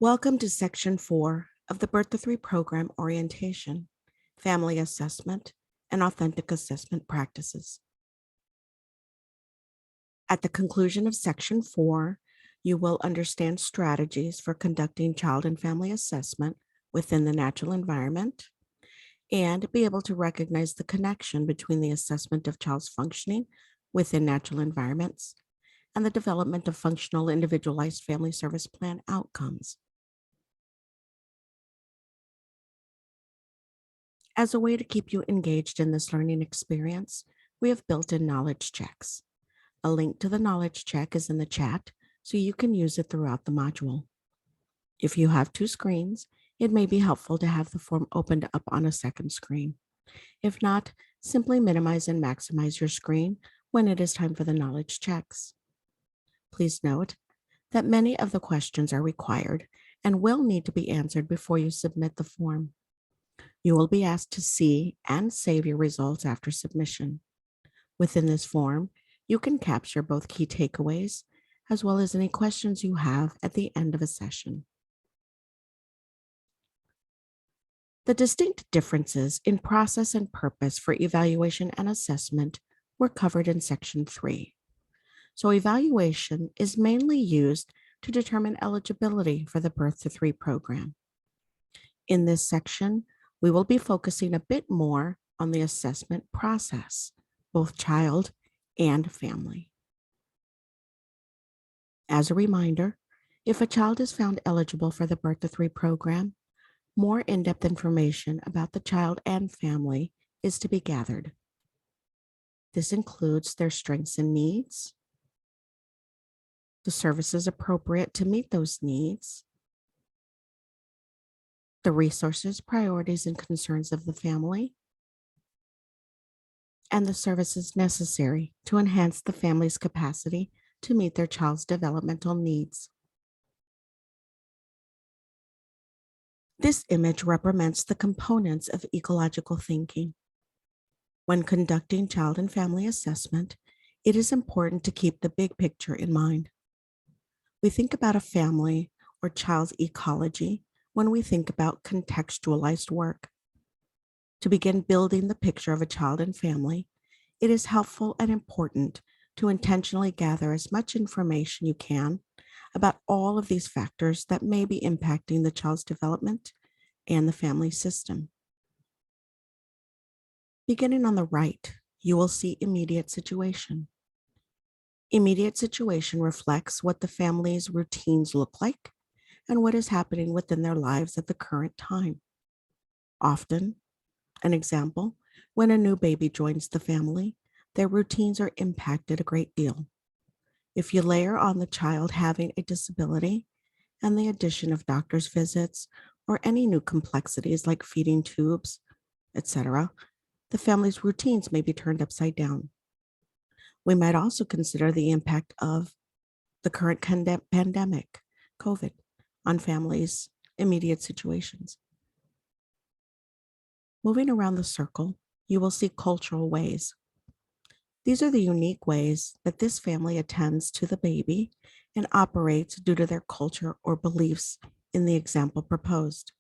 Welcome to Section 4 of the Birth to 3 Program Orientation, Family Assessment, and Authentic Assessment Practices. At the conclusion of Section 4, you will understand strategies for conducting child and family assessment within the natural environment and be able to recognize the connection between the assessment of child's functioning within natural environments and the development of functional individualized family service plan outcomes. As a way to keep you engaged in this learning experience, we have built-in knowledge checks. A link to the knowledge check is in the chat, so you can use it throughout the module. If you have two screens, it may be helpful to have the form opened up on a second screen. If not, simply minimize and maximize your screen when it is time for the knowledge checks. Please note that many of the questions are required and will need to be answered before you submit the form. You will be asked to see and save your results after submission. Within this form, you can capture both key takeaways as well as any questions you have at the end of a session. The distinct differences in process and purpose for evaluation and assessment were covered in Section 3. So evaluation is mainly used to determine eligibility for the Birth to 3 program. In this section, we will be focusing a bit more on the assessment process, both child and family. As a reminder, if a child is found eligible for the Birth to 3 program, more in-depth information about the child and family is to be gathered. This includes their strengths and needs, the services appropriate to meet those needs, the resources, priorities, and concerns of the family, and the services necessary to enhance the family's capacity to meet their child's developmental needs. This image represents the components of ecological thinking. When conducting child and family assessment, it is important to keep the big picture in mind. We think about a family or child's ecology when we think about contextualized work. To begin building the picture of a child and family, it is helpful and important to intentionally gather as much information you can about all of these factors that may be impacting the child's development and the family system. Beginning on the right, you will see immediate situation. Immediate situation reflects what the family's routines look like and what is happening within their lives at the current time. Often, an example, when a new baby joins the family, their routines are impacted a great deal. If you layer on the child having a disability and the addition of doctor's visits or any new complexities like feeding tubes, etc., the family's routines may be turned upside down. We might also consider the impact of the current pandemic, COVID, on families' immediate situations. Moving around the circle, you will see cultural ways. These are the unique ways that this family attends to the baby and operates due to their culture or beliefs in the example proposed.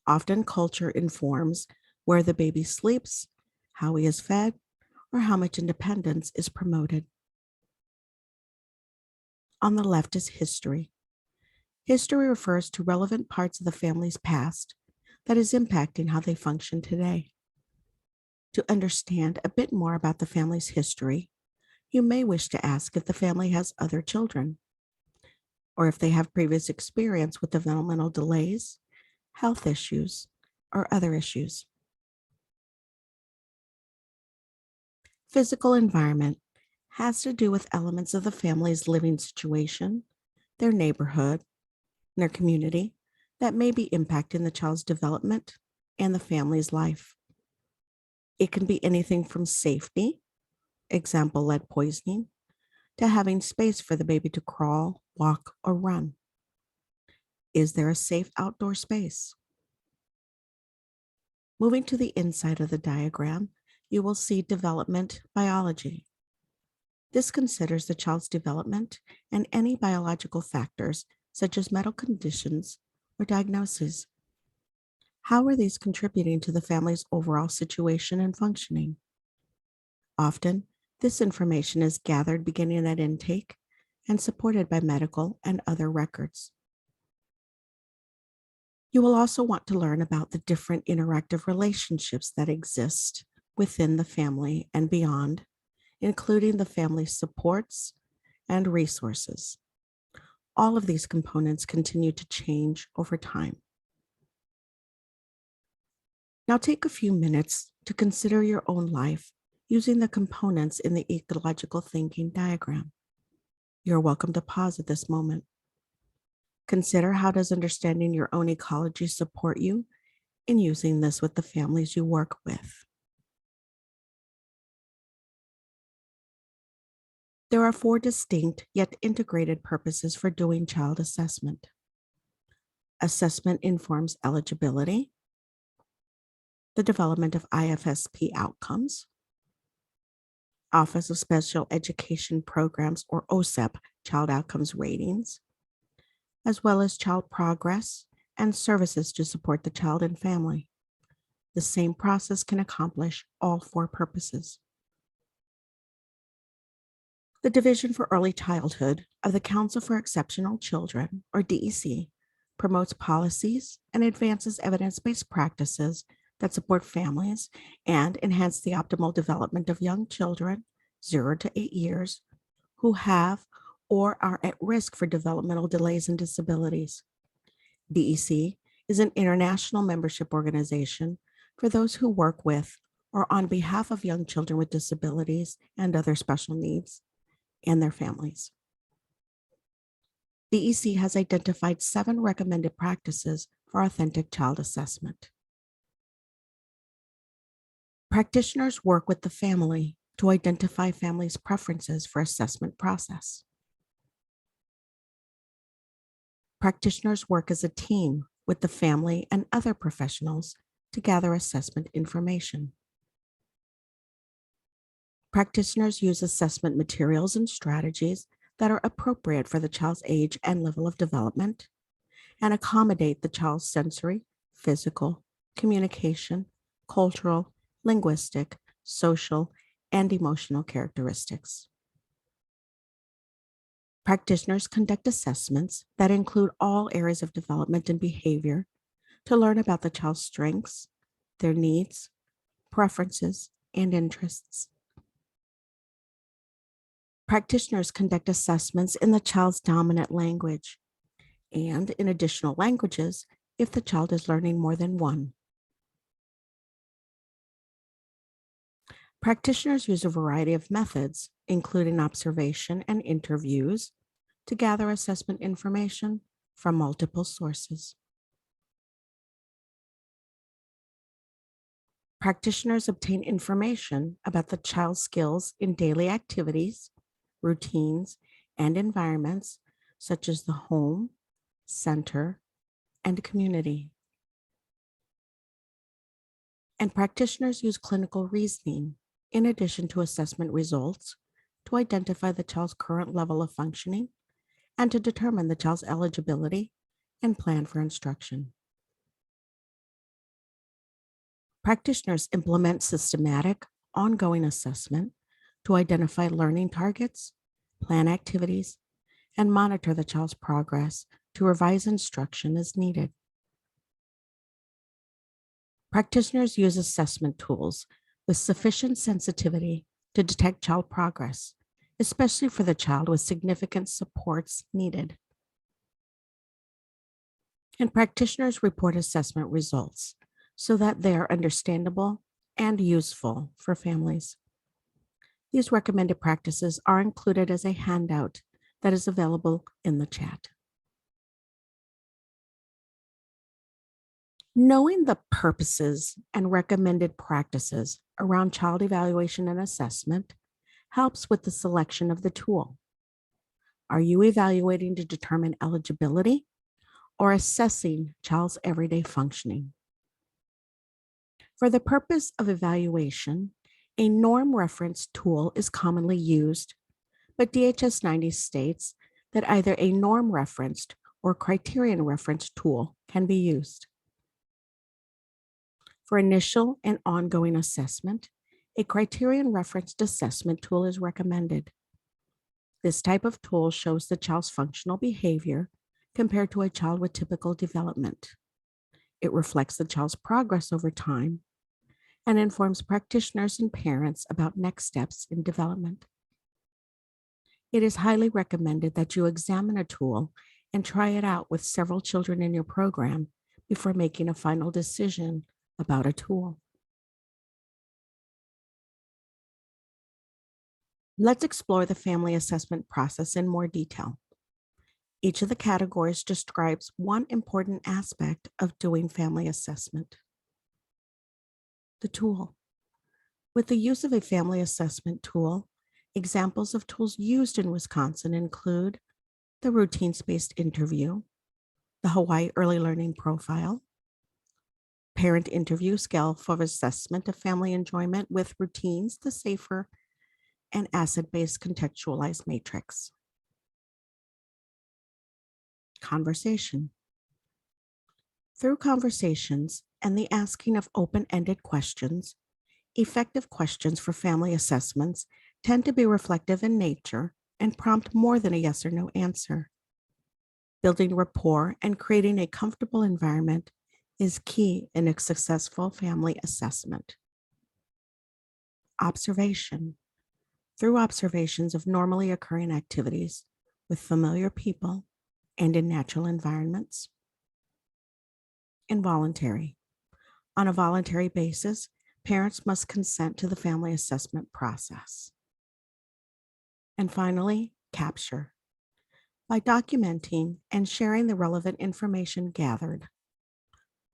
Often culture informs where the baby sleeps, how he is fed, or how much independence is promoted. On the left is history. History refers to relevant parts of the family's past that is impacting how they function today. To understand a bit more about the family's history, you may wish to ask if the family has other children, or if they have previous experience with developmental delays, health issues, or other issues. Physical environment has to do with elements of the family's living situation, their neighborhood, and their community that may be impacting the child's development and the family's life. It can be anything from safety, example lead poisoning, to having space for the baby to crawl, walk, or run. Is there a safe outdoor space? Moving to the inside of the diagram, you will see development biology. This considers the child's development and any biological factors such as medical conditions or diagnoses. How are these contributing to the family's overall situation and functioning? Often, this information is gathered beginning at intake and supported by medical and other records. You will also want to learn about the different interactive relationships that exist within the family and beyond, including the family supports and resources. All of these components continue to change over time. Now take a few minutes to consider your own life using the components in the ecological thinking diagram. You're welcome to pause at this moment. Consider, how does understanding your own ecology support you in using this with the families you work with? There are 4 distinct yet integrated purposes for doing child assessment. Assessment informs eligibility, the development of IFSP outcomes, Office of Special Education Programs, or OSEP, child outcomes ratings, as well as child progress and services to support the child and family. The same process can accomplish all 4 purposes. The Division for Early Childhood of the Council for Exceptional Children, or DEC, promotes policies and advances evidence-based practices that support families and enhance the optimal development of young children 0 to 8 years who have or are at risk for developmental delays and disabilities. DEC is an international membership organization for those who work with or on behalf of young children with disabilities and other special needs and their families. DEC has identified 7 recommended practices for authentic child assessment. Practitioners work with the family to identify families' preferences for assessment process. Practitioners work as a team with the family and other professionals to gather assessment information. Practitioners use assessment materials and strategies that are appropriate for the child's age and level of development and accommodate the child's sensory, physical, communication, cultural, linguistic, social, and emotional characteristics. Practitioners conduct assessments that include all areas of development and behavior to learn about the child's strengths, their needs, preferences, and interests. Practitioners conduct assessments in the child's dominant language and in additional languages if the child is learning more than one. Practitioners use a variety of methods, including observation and interviews, to gather assessment information from multiple sources. Practitioners obtain information about the child's skills in daily activities, routines, and environments such as the home, center, and community. And practitioners use clinical reasoning in addition to assessment results to identify the child's current level of functioning and to determine the child's eligibility and plan for instruction. Practitioners implement systematic, ongoing assessment to identify learning targets, plan activities, and monitor the child's progress to revise instruction as needed. Practitioners use assessment tools with sufficient sensitivity to detect child progress, especially for the child with significant supports needed. And practitioners report assessment results so that they are understandable and useful for families. These recommended practices are included as a handout that is available in the chat. Knowing the purposes and recommended practices around child evaluation and assessment helps with the selection of the tool. Are you evaluating to determine eligibility or assessing child's everyday functioning? For the purpose of evaluation, a norm reference tool is commonly used, but DHS 90 states that either a norm referenced or criterion reference tool can be used. For initial and ongoing assessment, a criterion referenced assessment tool is recommended. This type of tool shows the child's functional behavior compared to a child with typical development. It reflects the child's progress over time and informs practitioners and parents about next steps in development. It is highly recommended that you examine a tool and try it out with several children in your program before making a final decision about a tool. Let's explore the family assessment process in more detail. Each of the categories describes one important aspect of doing family assessment. The tool. With the use of a family assessment tool, examples of tools used in Wisconsin include the routines-based interview, the Hawaii Early Learning Profile, parent interview scale for assessment of family enjoyment with routines, the SAFER, and asset-based contextualized matrix. Conversation. Through conversations and the asking of open-ended questions, effective questions for family assessments tend to be reflective in nature and prompt more than a yes or no answer. Building rapport and creating a comfortable environment is key in a successful family assessment. Observation. Through observations of normally occurring activities with familiar people and in natural environments. Involuntary. On a voluntary basis, parents must consent to the family assessment process. And finally, capture. By documenting and sharing the relevant information gathered.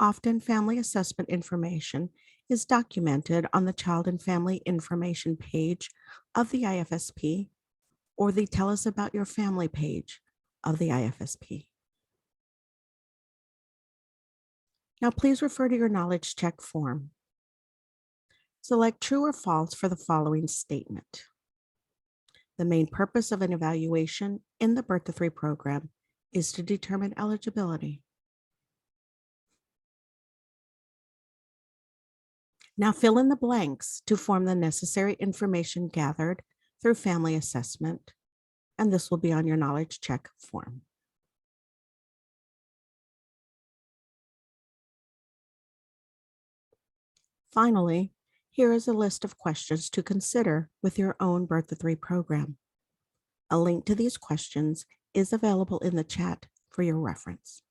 Often, family assessment information is documented on the Child and Family Information page of the IFSP or the Tell Us About Your Family page of the IFSP. Now, please refer to your knowledge check form. Select true or false for the following statement. The main purpose of an evaluation in the Birth to 3 program is to determine eligibility. Now fill in the blanks to form the necessary information gathered through family assessment, and this will be on your knowledge check form. Finally, here is a list of questions to consider with your own Birth to 3 program. A link to these questions is available in the chat for your reference.